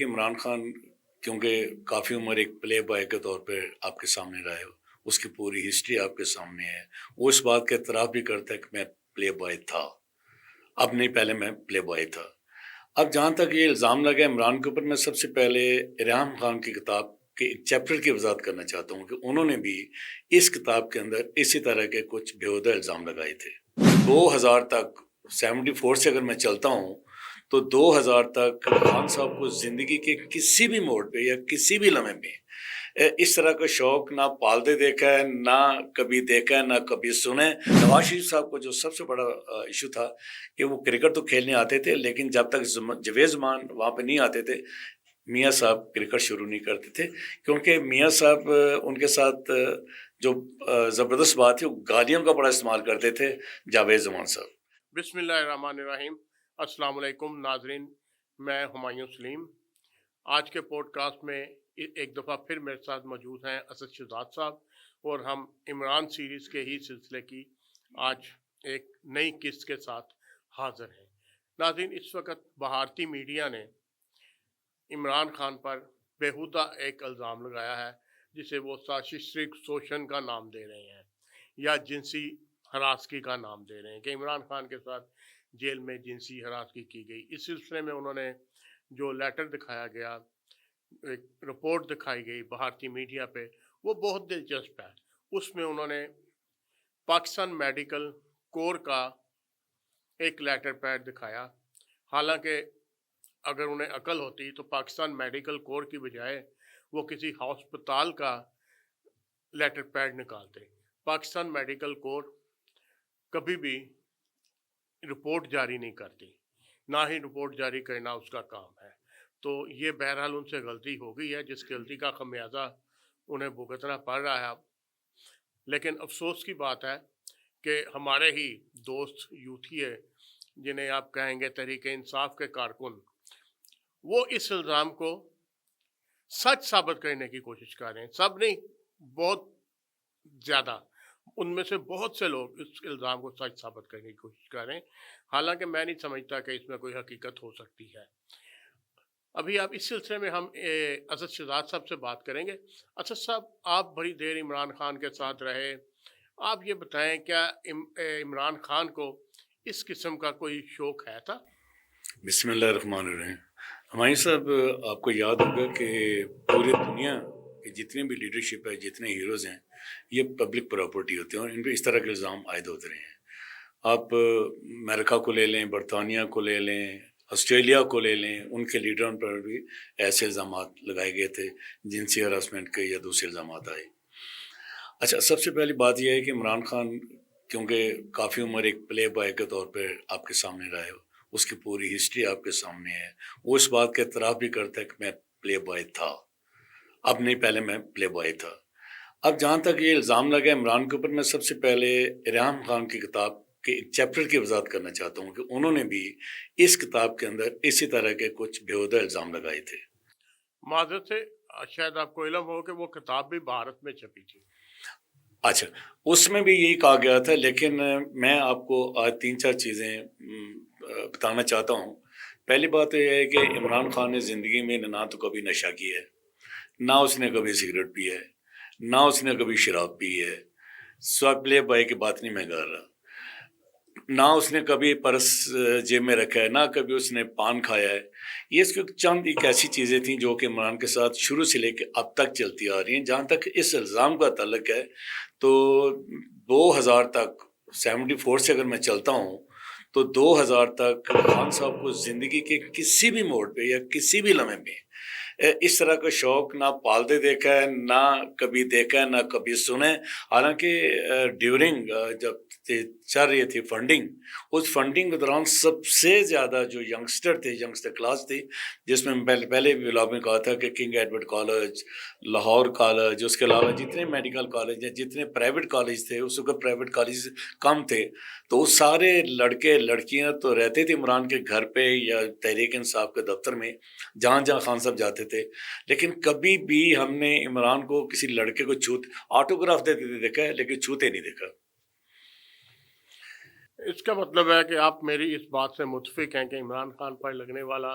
کہ عمران خان کیونکہ کافی عمر ایک پلے بوائے کے طور پہ آپ کے سامنے رہا ہے، اس کی پوری ہسٹری آپ کے سامنے ہے، وہ اس بات کا اعتراف بھی کرتا ہے کہ میں پلے بوائے تھا، اب نہیں، پہلے میں پلے بوائے تھا۔ اب جہاں تک یہ الزام لگا عمران کے اوپر، میں سب سے پہلے ریحان خان کی کتاب کے ایک چیپٹر کی وضاحت کرنا چاہتا ہوں کہ انہوں نے بھی اس کتاب کے اندر اسی طرح کے کچھ بیہودہ الزام لگائے تھے۔ 2000 تک 74 سے اگر میں چلتا ہوں تو 2000 تک خان صاحب کو زندگی کے کسی بھی موڑ پہ یا کسی بھی لمحے میں اس طرح کا شوق نہ پالتے دیکھا ہے، نہ کبھی دیکھا ہے، نہ کبھی سنے۔ نواز شریف صاحب کو جو سب سے بڑا ایشو تھا کہ وہ کرکٹ تو کھیلنے آتے تھے، لیکن جب تک جاوید زمان وہاں پہ نہیں آتے تھے میاں صاحب کرکٹ شروع نہیں کرتے تھے، کیونکہ میاں صاحب ان کے ساتھ جو زبردست بات تھی وہ گالیوں کا بڑا استعمال کرتے تھے جاوید زمان صاحب۔ بسم اللہ الرحمن الرحیم۔ السلام علیکم ناظرین، میں ہمایوں سلیم۔ آج کے پوڈ کاسٹ میں ایک دفعہ پھر میرے ساتھ موجود ہیں اسد شہزاد صاحب، اور ہم عمران سیریز کے ہی سلسلے کی آج ایک نئی قسط کے ساتھ حاضر ہیں۔ ناظرین، اس وقت بھارتی میڈیا نے عمران خان پر بیہودہ ایک الزام لگایا ہے جسے وہ سازش سوشن کا نام دے رہے ہیں یا جنسی ہراسگی کا نام دے رہے ہیں کہ عمران خان کے ساتھ جیل میں جنسی ہراسگی کی گئی۔ اس سلسلے میں انہوں نے جو لیٹر دکھایا گیا، ایک رپورٹ دکھائی گئی بھارتی میڈیا پہ، وہ بہت دلچسپ ہے۔ اس میں انہوں نے پاکستان میڈیکل کور کا ایک لیٹر پیڈ دکھایا، حالانکہ اگر انہیں عقل ہوتی تو پاکستان میڈیکل کور کی بجائے وہ کسی ہسپتال کا لیٹر پیڈ نکالتے۔ پاکستان میڈیکل کور کبھی بھی رپورٹ جاری نہیں کرتی، نہ ہی رپورٹ جاری کرنا اس کا کام ہے۔ تو یہ بہرحال ان سے غلطی ہو گئی ہے، جس غلطی کا خمیازہ انہیں بھگتنا پڑ رہا ہے اب۔ لیکن افسوس کی بات ہے کہ ہمارے ہی دوست یوتھی ہے، جنہیں آپ کہیں گے تحریک انصاف کے کارکن، وہ اس الزام کو سچ ثابت کرنے کی کوشش کر رہے ہیں۔ سب نہیں، بہت زیادہ، ان میں سے بہت سے لوگ اس الزام کو سچ ثابت کرنے کی کوشش کر رہے ہیں، حالانکہ میں نہیں سمجھتا کہ اس میں کوئی حقیقت ہو سکتی ہے۔ ابھی آپ اس سلسلے میں ہم اسد شہزاد صاحب سے بات کریں گے۔ اسد صاحب، آپ بڑی دیر عمران خان کے ساتھ رہے، آپ یہ بتائیں کیا عمران خان کو اس قسم کا کوئی شوق ہے تھا؟ بسم اللہ الرحمن الرحیم۔ ہمایوں صاحب، آپ کو یاد ہوگا کہ پوری دنیا کے جتنے بھی لیڈرشپ ہے، جتنے ہیروز ہیں، یہ پبلک پراپرٹی ہوتے ہیں اور ان پہ اس طرح کے الزام عائد ہوتے رہے ہیں۔ آپ امریکہ کو لے لیں، برطانیہ کو لے لیں، آسٹریلیا کو لے لیں، ان کے لیڈروں پر بھی ایسے الزامات لگائے گئے تھے، جنسی ہراسمنٹ کے یا دوسرے الزامات آئے۔ اچھا، سب سے پہلی بات یہ ہے کہ عمران خان کیونکہ کافی عمر ایک پلے بوائے کے طور پہ آپ کے سامنے رہا ہے، اس کی پوری ہسٹری آپ کے سامنے ہے، وہ اس بات کا اعتراف بھی کرتا ہے کہ میں پلے بوائے تھا، اب نہیں، پہلے میں پلے بوائے تھا۔ اب جہاں تک یہ الزام لگا عمران کے اوپر، میں سب سے پہلے ریحان خان کی کتاب کے ایک چیپٹر کی وضاحت کرنا چاہتا ہوں کہ انہوں نے بھی اس کتاب کے اندر اسی طرح کے کچھ بیہودہ الزام لگائے تھے۔ معذرت سے، شاید آپ کو علم ہو کہ وہ کتاب بھی بھارت میں چھپی تھی۔ اچھا، اس میں بھی یہی کہا گیا تھا، لیکن میں آپ کو آج 3-4 چیزیں بتانا چاہتا ہوں۔ پہلی بات یہ ہے کہ عمران خان نے زندگی میں نہ تو کبھی نشہ کیا ہے، نہ اس نے کبھی سگریٹ پی ہے، نہ اس نے کبھی شراب پی ہے، پلے بوائے کی بات نہیں میں کر رہا، نہ اس نے کبھی پرس جیب میں رکھا ہے، نہ کبھی اس نے پان کھایا ہے۔ یہ اس کی چند ایک ایسی چیزیں تھیں جو کہ عمران کے ساتھ شروع سے لے کے اب تک چلتی آ رہی ہیں۔ جہاں تک اس الزام کا تعلق ہے تو 2000 تک 74 سے اگر میں چلتا ہوں تو 2000 تک خان صاحب کو زندگی کے کسی بھی موڑ پہ یا کسی بھی لمحے میں اس طرح کا شوق نہ پالتے دیکھا ہے، نہ کبھی دیکھا ہے، نہ کبھی سنے۔ حالانکہ ڈیورنگ جب چل رہی تھی فنڈنگ، اس فنڈنگ کے دوران سب سے زیادہ جو ینگسٹر تھے، ینگسٹر کلاس تھی، جس میں پہلے بھی بلاگ میں کہا تھا کہ King Edward college, Lahore college, اس کے علاوہ جتنے میڈیکل کالج ہیں، جتنے پرائیویٹ کالج تھے، اس وقت پرائیویٹ کالج کم تھے، تو وہ سارے لڑکے لڑکیاں تو رہتے تھے عمران کے گھر پہ یا تحریک انصاف کے دفتر میں، جہاں جہاں خان صاحب جاتے تھے، لیکن کبھی بھی ہم نے عمران کو کسی لڑکے کو آٹوگراف دیتے تھے دیکھا ہے، لیکن چھوتے نہیں دیکھا۔ اس کا مطلب ہے کہ آپ میری اس بات سے متفق ہیں کہ عمران خان پر لگنے والا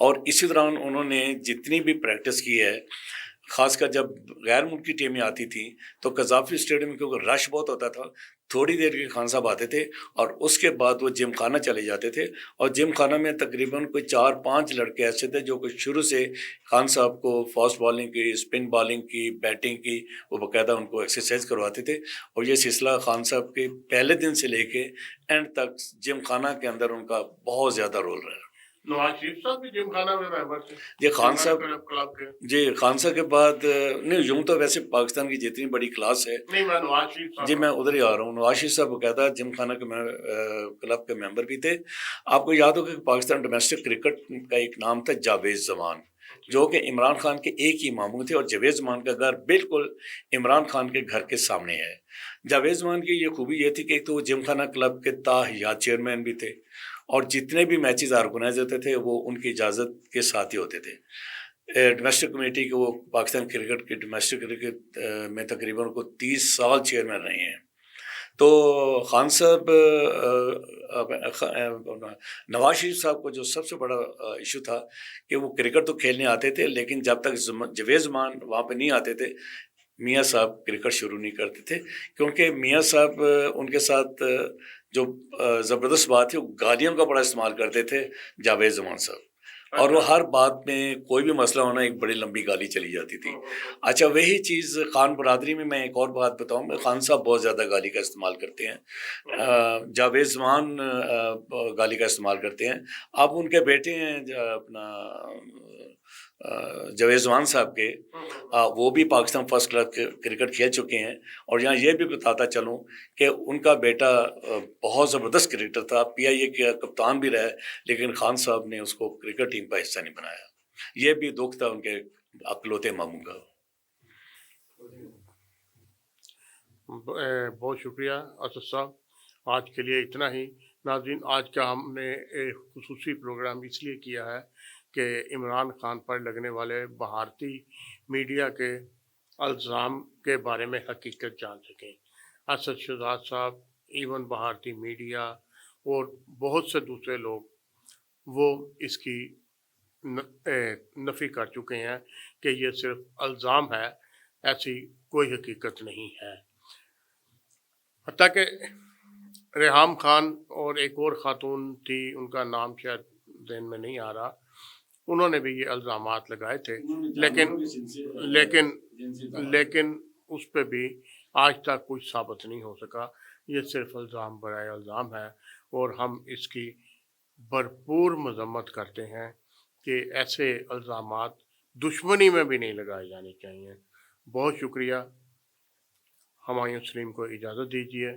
اور اسی دوران انہوں نے جتنی بھی پریکٹس کی ہے، خاص کر جب غیر ملکی ٹیمیں آتی تھیں تو قذافی اسٹیڈیم میں کیونکہ رش بہت ہوتا تھا، تھوڑی دیر کے خان صاحب آتے تھے اور اس کے بعد وہ جم خانہ چلے جاتے تھے، اور جم خانہ میں تقریباً کوئی 4-5 لڑکے ایسے تھے جو کہ شروع سے خان صاحب کو فاسٹ بالنگ کی، اسپن بالنگ کی، بیٹنگ کی وہ باقاعدہ ان کو ایکسرسائز کرواتے تھے، اور یہ سلسلہ خان صاحب کے پہلے دن سے لے کے اینڈ تک جم خانہ کے اندر ان کا بہت زیادہ رول رہا۔ نواز شریف صاحب بھی جم خانہ میں ممبر تھے جی خان صاحب، کلب کے؟ جی خان صاحب کے بعد نہیں، یوں تو ویسے پاکستان کی جتنی بڑی کلاس ہے، نہیں میں نواز شریف صاحب، جی میں ادھر ہی آ رہا ہوں، نواز شریف صاحب باقاعدہ جم خانہ کے کلب کے ممبر بھی تھے۔ آپ کو یاد ہوگا کہ پاکستان ڈومیسٹک کرکٹ کا ایک نام تھا جاوید زمان، جو کہ عمران خان کے ایک ہی ماموں تھے، اور جاوید زمان کا گھر بالکل عمران خان کے گھر کے سامنے ہے۔ جاوید زمان کی یہ خوبی یہ تھی کہ ایک تو وہ جم خانہ کلب کے تاحیات چیئرمین بھی تھے، اور جتنے بھی میچز آرگنائز ہوتے تھے وہ ان کی اجازت کے ساتھ ہی ہوتے تھے۔ ڈومیسٹک کمیٹی کے وہ پاکستان کرکٹ کے ڈومیسٹک کرکٹ میں تقریباً کو 30 سال چیئرمین رہے ہیں۔ تو خان صاحب نواز شریف صاحب کو جو سب سے بڑا ایشو تھا کہ وہ کرکٹ تو کھیلنے آتے تھے، لیکن جب تک جاوید زمان وہاں پہ نہیں آتے تھے میاں صاحب کرکٹ شروع نہیں کرتے تھے، کیونکہ میاں صاحب ان کے ساتھ جو زبردست بات ہے وہ گالیوں کا بڑا استعمال کرتے تھے جاوید زمان صاحب، اور وہ ہر بات میں کوئی بھی مسئلہ ہونا ایک بڑی لمبی گالی چلی جاتی تھی۔ اچھا وہی چیز خان برادری میں ایک اور بات بتاؤں، خان صاحب بہت زیادہ گالی کا استعمال کرتے ہیں، جاوید زمان گالی کا استعمال کرتے ہیں۔ اب ان کے بیٹے ہیں اپنا جاوید زمان صاحب کے، وہ بھی پاکستان فرسٹ کلاس کرکٹ کھیل چکے ہیں، اور یہاں یہ بھی بتاتا چلوں کہ ان کا بیٹا بہت زبردست کرکٹر تھا، پی آئی اے کا کپتان بھی رہا ہے، لیکن خان صاحب نے اس کو کرکٹ ٹیم کا حصہ نہیں بنایا۔ یہ بھی دکھ تھا ان کے اکلوتے ماموں کا۔ بہت شکریہ اسد صاحب، آج کے لیے اتنا ہی۔ ناظرین، آج کا ہم نے ایک خصوصی پروگرام اس لیے کیا ہے کہ عمران خان پر لگنے والے بھارتی میڈیا کے الزام کے بارے میں حقیقت جان سکیں۔ اسد شہزاد صاحب، ایون بھارتی میڈیا اور بہت سے دوسرے لوگ وہ اس کی نفی کر چکے ہیں کہ یہ صرف الزام ہے، ایسی کوئی حقیقت نہیں ہے۔ حتیٰ کہ ریحام خان اور ایک اور خاتون تھی، ان کا نام شاید ذہن میں نہیں آ رہا، انہوں نے بھی یہ الزامات لگائے تھے، لیکن اس پہ بھی آج تک کچھ ثابت نہیں ہو سکا۔ یہ صرف الزام برائے الزام ہے، اور ہم اس کی بھرپور مذمت کرتے ہیں کہ ایسے الزامات دشمنی میں بھی نہیں لگائے جانے چاہیے۔ بہت شکریہ، ہمایوں سلیم کو اجازت دیجیے۔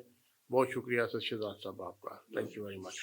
بہت شکریہ اسد شہزاد صاحب آپ کا، تھینک یو ویری مچ۔